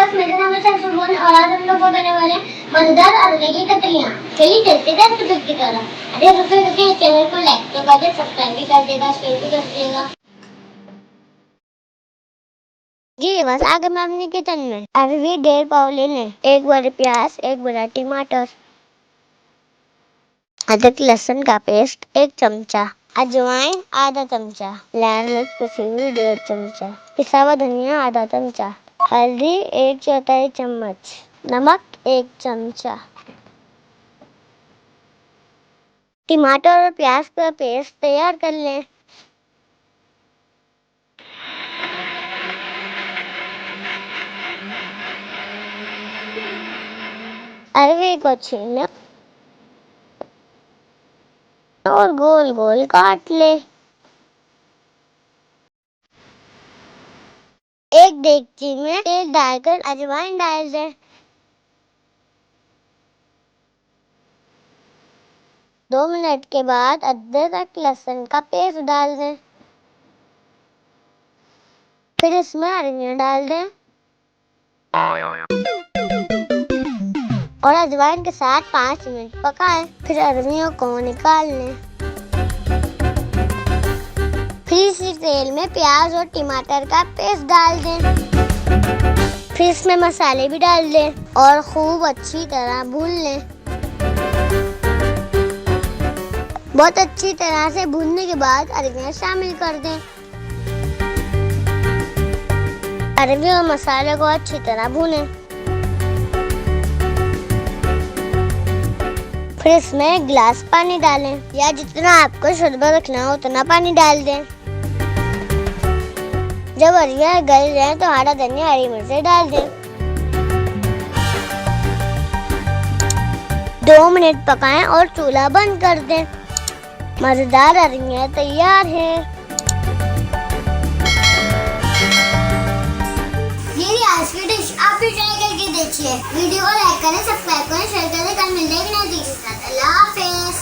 Viewers, मेरा नाम है सरफुल और आज हम लोग बनाने वाले हैं मजेदार अरबी की कतलियां। चलिए चलते हैं रेसिपी की तरफ। अरे सबसे पहले चैनल को लाइक तो कर दे, सब्सक्राइब भी कर देगा, शेयर भी कर देगा। जी बस आगे मैं अपने किचन में अरबी 1.5 पाव ले लें, 1 बड़ी प्याज, 1 बड़ा टमाटर, अदरक लहसुन का पेस्ट 1 चमचा, अजवाइन आधा चमचा, लाल मिर्च पिसी हुई 1.5 चमचा, पिसा हुआ धनिया आधा चमचा, हल्दी 1/4 चम्मच, नमक 1 चमचा। टमाटर और प्याज का पेस्ट तैयार कर लें। अरबी को छील लें और गोल गोल काट ले। एक देगची में तेल डालकर अजवाइन डाल दें। 2 मिनट के बाद अदरक लहसुन का पेस्ट डाल दें। फिर इसमें अरबियां डाल दें और अजवाइन के साथ 5 मिनट पकाएं। फिर अरबियों को निकाल लें। फिर इसी तेल में प्याज और टमाटर का पेस्ट डाल दें। फिर इसमें मसाले भी डाल दें और खूब अच्छी तरह भून लें। बहुत अच्छी तरह से भूनने के बाद अरबियां शामिल कर दें। अरबी और मसाले को अच्छी तरह भूनें। फिर इसमें 1 गिलास पानी डालें या जितना आपको शरबत रखना हो उतना पानी डाल दें। जब अरबियां गल जाए तो हरा धनिया हरी मिर्च डाल दें। 2 मिनट पकाएं और चूल्हा बंद कर दें। मजेदार अरबियां तैयार हैं। ये आज की डिश आप भी ट्राई करके देखिए। वीडियो को लाइक करें, सब्सक्राइब करें, शेयर करें। कल मिलते हैं नई डिश के साथ। अल्लाह हाफिज़।